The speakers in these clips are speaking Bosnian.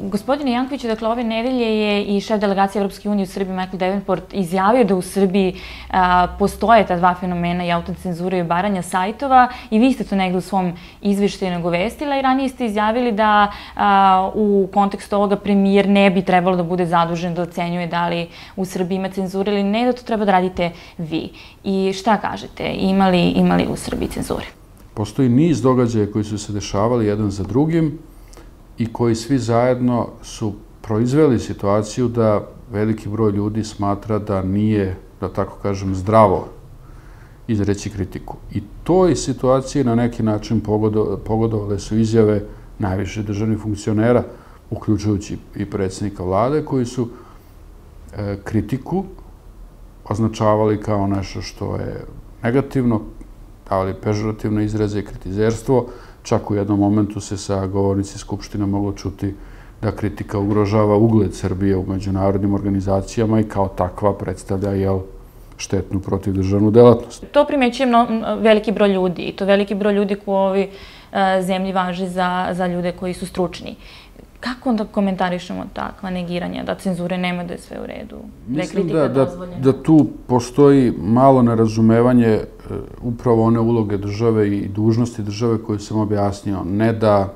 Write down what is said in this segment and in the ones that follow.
Gospodine Jankoviću, dakle, ove nedelje je i šef delegacije Evropske unije u Srbiji, Michael Davenport, izjavio da u Srbiji postoje ta dva fenomena i autocenzura i obaranja sajtova i vi ste to negde u svom izveštaju nagovestila i ranije ste izjavili da u kontekstu ovoga premijer ne bi trebalo da bude zadužen da ocenjuje da li u Srbiji ima cenzure ili ne, da to treba da radite vi. I šta kažete, ima li u Srbiji cenzure? Postoji niz događaja koji su se dešavali jedan za drugim i koji svi zajedno su proizveli situaciju da veliki broj ljudi smatra da nije, da tako kažem, zdravo izreći kritiku. I toj situaciji na neki način pogodovale su izjave najviše državnih funkcionera, uključujući i predsjednika vlade, koji su kritiku označavali kao nešto što je negativno, davali pežorativne izraze i kritizerstvo. Čak u jednom momentu se sa govornici Skupštine moglo čuti da kritika ugrožava ugled Srbije u međunarodnim organizacijama i kao takva predstavlja štetnu protivdržavnu delatnost. To primećuje veliki broj ljudi i to veliki broj ljudi koji u ovoj zemlji važi za ljude koji su stručni. Kako onda komentarišemo takva negiranja, da cenzure nema, da je sve u redu, da je kritika dozvoljena? Mislim da tu postoji malo nerazumevanje upravo one uloge države i dužnosti države koju sam objasnio. Ne da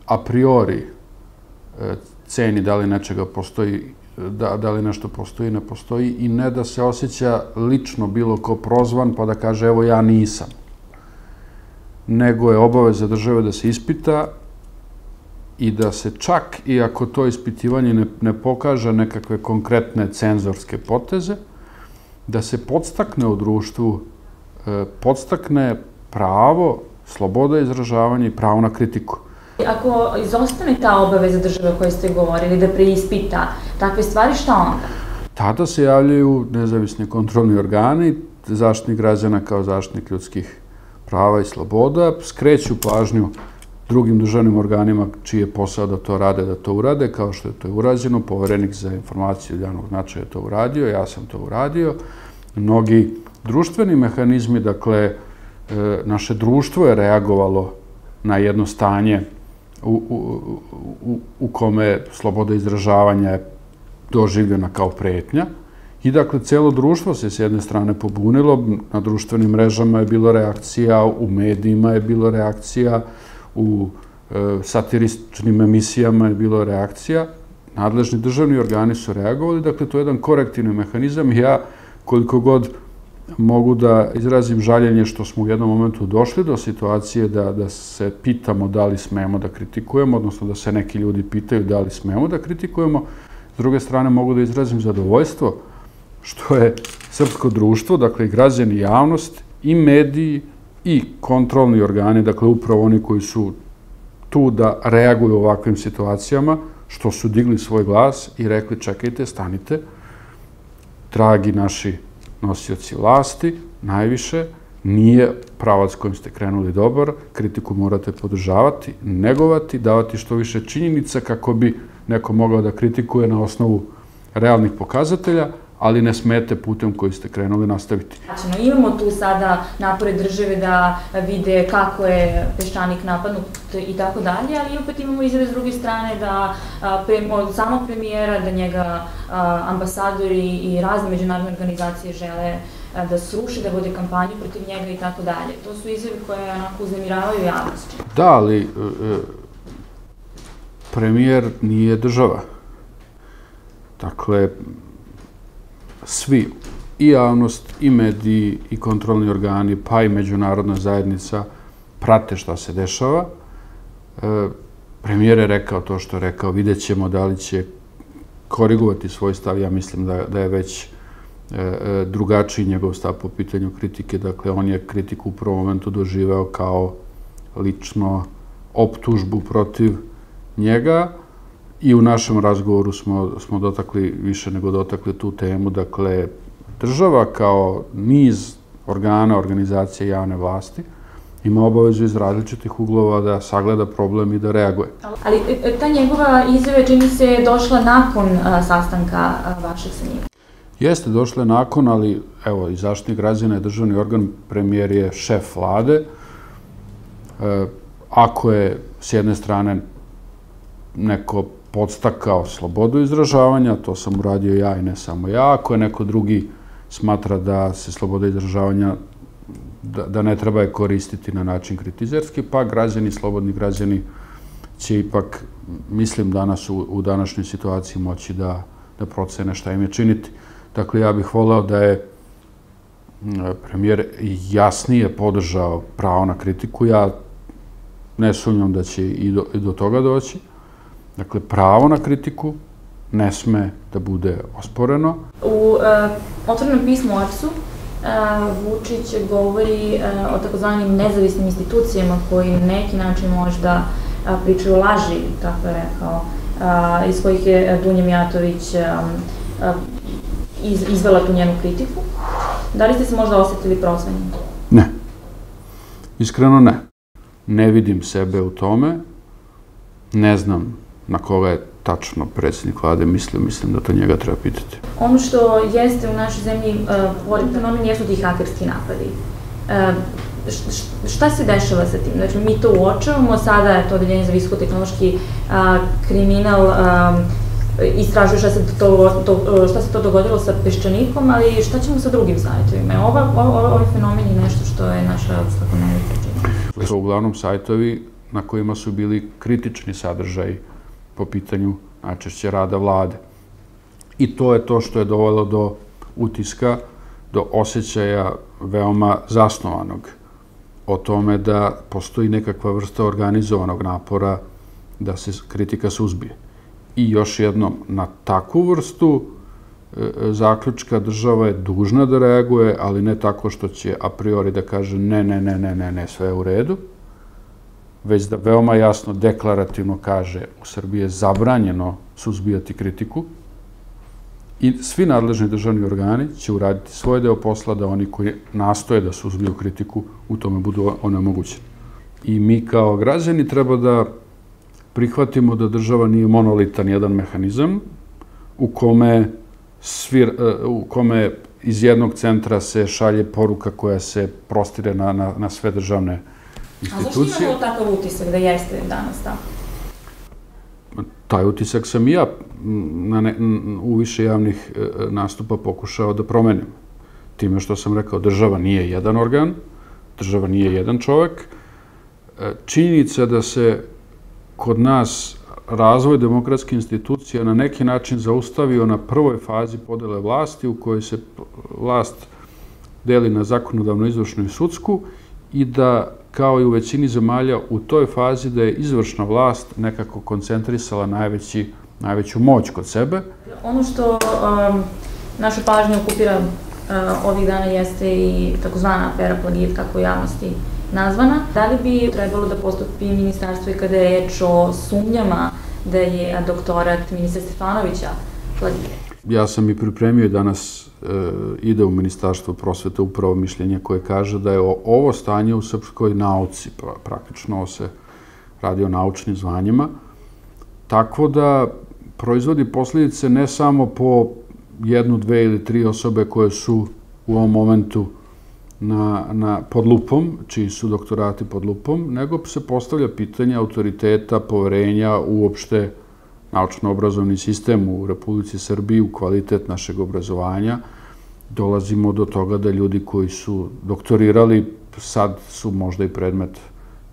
a priori ceni da li nečega postoji, da li nešto postoji, ne postoji i ne da se osjeća lično bilo ko prozvan pa da kaže evo ja nisam. Nego je obaveza države da se ispita i da se čak, i ako to ispitivanje ne pokaže nekakve konkretne cenzorske poteze, da se podstakne u društvu, podstakne pravo, sloboda izražavanja i pravo na kritiku. Ako izostane ta obaveza države o kojoj ste govorili, da preispita takve stvari, šta onda? Tada se javljaju nezavisni kontrolni organi, Zaštitnik građana kao zaštitnik ljudskih prava i sloboda, skreću pažnju drugim državnim organima čiji je posao da to rade, da to urade, kao što je to urađeno. Poverenik za informaciju od javnog značaja je to uradio, ja sam to uradio. Mnogi društveni mehanizmi, dakle, naše društvo je reagovalo na jedno stanje u kome sloboda izražavanja je doživljena kao pretnja. I dakle, celo društvo se s jedne strane pobunilo, na društvenim mrežama je bilo reakcija, u medijima je bilo reakcija, u satiričnim emisijama je bilo reakcija, nadležni državni organi su reagovali, dakle to je jedan korektivni mehanizam i ja koliko god mogu da izrazim žaljenje što smo u jednom momentu došli do situacije da se pitamo da li smemo da kritikujemo, odnosno da se neki ljudi pitaju da li smemo da kritikujemo, s druge strane mogu da izrazim zadovoljstvo što je srpsko društvo, dakle i građani i javnost, i mediji, i kontrolni organi, dakle upravo oni koji su tu da reaguju u ovakvim situacijama, što su digli svoj glas i rekli čekajte, stanite, dragi naši nosioci vlasti, najviše, nije pravac kojim ste krenuli dobar, kritiku morate podržavati, negovati, davati što više činjenica kako bi neko mogao da kritikuje na osnovu realnih pokazatelja, ali ne smete putem koji ste krenuli nastaviti. Imamo tu sada napore države da vide kako je Peščanik napadnut i tako dalje, ali opet imamo izjave s druge strane da od samog premijera, da njega ambasadori i razne međunarodne organizacije žele da sruši, da vode kampanju protiv njega i tako dalje. To su izjave koje onako uznemiravaju javnost. Da, ali premijer nije država. Dakle, svi, i javnost, i mediji, i kontrolni organi, pa i međunarodna zajednica prate šta se dešava. Premijer je rekao to što je rekao, vidjet ćemo da li će korigovati svoj stav. Ja mislim da je već drugačiji njegov stav po pitanju kritike. Dakle, on je kritiku u prvom momentu doživeo kao lično optužbu protiv njega. I u našem razgovoru smo dotakli, više nego dotakli tu temu, dakle, država kao niz organa, organizacije javne vlasti ima obavezu iz različitih uglova da sagleda problem i da reaguje. Ali ta njegova izjava čini se došla nakon sastanka vašeg sa njim? Jeste, došla je nakon, ali evo, i Zaštitnik građana je državni organ, premijer je šef vlade. Ako je s jedne strane neko podstakao slobodu izražavanja, to sam uradio ja i ne samo ja. Ako je neko drugi smatra da se sloboda izražavanja, da ne treba je koristiti na način kritizerski, pa građani, slobodni građani će ipak, mislim, danas u današnjoj situaciji moći da procene šta im je činiti. Dakle, ja bih voleo da je premijer jasnije podržao pravo na kritiku. Ja ne sumnjam da će i do toga doći. Dakle, pravo na kritiku ne sme da bude osporeno. U otvorenom pismu OEBS-u Vučić govori o takozvanim nezavisnim institucijama koji na neki način možda pričaju o laži, tako je rekao, iz kojih je Dunja Mijatović izvela tu njenu kritiku. Da li ste se možda osjetili prozvanim? Ne. Iskreno ne. Ne vidim sebe u tome. Ne znam na koga je tačno predsjednik vlade mislio, mislim da to njega treba pitati. Ono što jeste u našoj zemlji, pored fenomen, jesu ti hakerski napadi. Šta se dešava sa tim? Znači, mi to uočavamo, sada je to Odeljenje za visokotehnološki kriminal istražuje šta se to dogodilo sa Peščanikom, ali šta ćemo sa drugim sajtovima? Ovaj fenomen je nešto što je naša svakodnevnica čini. To su uglavnom sajtovi na kojima su bili kritični sadržaji po pitanju najčešće rada vlade. I to je to što je dovelo do utiska, do osjećaja veoma zasnovanog o tome da postoji nekakva vrsta organizovanog napora da se kritika suzbije. I još jednom, na takvu vrstu zaključka država je dužna da reaguje, ali ne tako što će a priori da kaže ne, sve je u redu, već da veoma jasno, deklarativno kaže u Srbiji je zabranjeno suzbijati kritiku i svi nadležni državni organi će uraditi svoj deo posla da oni koji nastoje da suzbiju kritiku u tome budu onemogućeni. I mi kao građani treba da prihvatimo da država nije monolitan jedan mehanizam u kome iz jednog centra se šalje poruka koja se prostire na sve državne institucije. A zašto imamo takav utisak da jeste danas tako? Taj utisak sam i ja u više javnih nastupa pokušao da promenim. Time što sam rekao, država nije jedan organ, država nije jedan čovek. Činjenica da se kod nas razvoj demokratske institucije na neki način zaustavio na prvoj fazi podele vlasti u kojoj se vlast deli na zakonodavnu, izvršnu i sudsku i da, kao i u većini zemalja, u toj fazi da je izvršna vlast nekako koncentrisala najveću moć kod sebe. Ono što našu pažnju okupira ovih dana jeste i takozvana afera plagijat, kako u javnosti nazvana. Da li bi trebalo da postupi ministarstvo i kada je reč o sumnjama da je doktorat ministra Stefanovića plagijat? Ja sam i pripremio i danas ide u Ministarstvo prosvete upravo mišljenje koje kaže da je ovo stanje u srpskoj nauci, praktično se radi o naučnim zvanjima, tako da proizvodi posljedice ne samo po jednu, dve ili tri osobe koje su u ovom momentu pod lupom, čiji su doktorati pod lupom, nego se postavlja pitanje autoriteta, poverenja uopšte naučno-obrazovni sistem u Republici Srbiji, u kvalitet našeg obrazovanja. Dolazimo do toga da ljudi koji su doktorirali sad su možda i predmet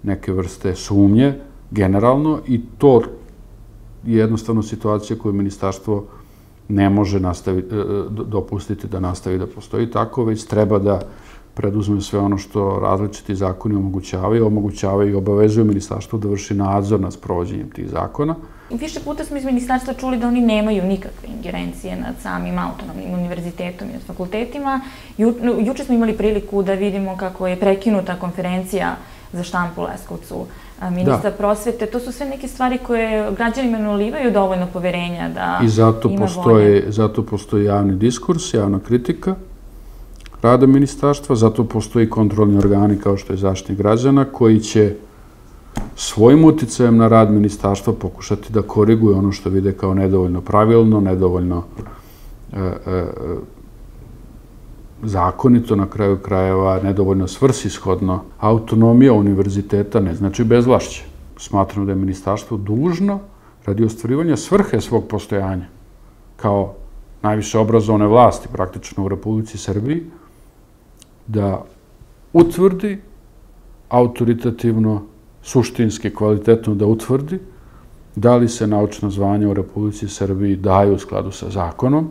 neke vrste sumnje, generalno, i to je jednostavno situacija koju ministarstvo ne može dopustiti da nastavi da postoji tako, već treba da preduzme sve ono što različiti zakoni omogućavaju i obavezuju ministarstvo da vrši nadzor nad sprovođenjem tih zakona. Više puta smo iz ministarstva čuli da oni nemaju nikakve ingerencije nad samim autonomnim univerzitetom i nad fakultetima. Juče smo imali priliku da vidimo kako je prekinuta konferencija za štampu u Leskovcu ministra prosvete. To su sve neke stvari koje građanima ne ulivaju dovoljno poverenja da ima volje. I zato postoji javni diskurs, javna kritika rada ministarstva, zato postoji kontrolni organi kao što je Zaštitnik građana koji će svojim uticajem na rad ministarstva pokušati da koriguje ono što vide kao nedovoljno pravilno, nedovoljno zakonito, na kraju krajeva nedovoljno svrsishodno. Autonomija univerziteta ne znači bezvlašće. Smatram da je ministarstvo dužno radi ostvarivanja svrhe svog postojanja, kao najviše obrazovne vlasti praktično u Republici Srbiji, da utvrdi autoritativno, suštinski, kvalitetno da utvrdi da li se naučna zvanja u Republici Srbiji daju u skladu sa zakonom,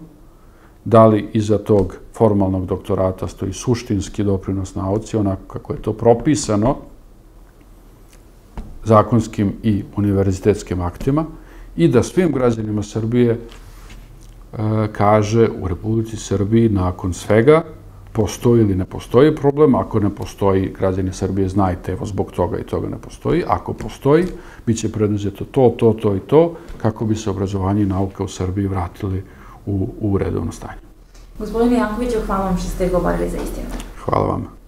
da li iza tog formalnog doktorata stoji suštinski doprinos nauci, onako kako je to propisano zakonskim i univerzitetskim aktima, i da svim građanima Srbije kaže u Republici Srbiji nakon svega postoji ili ne postoji problem. Ako ne postoji, građani Srbije znajte, evo zbog toga i toga ne postoji. Ako postoji, bit će preduzeto to i to, kako bi se obrazovanje i nauka u Srbiji vratili u redovno stanje. Gospodine Jankoviću, hvala vam što ste govorili za istinu. Hvala vam.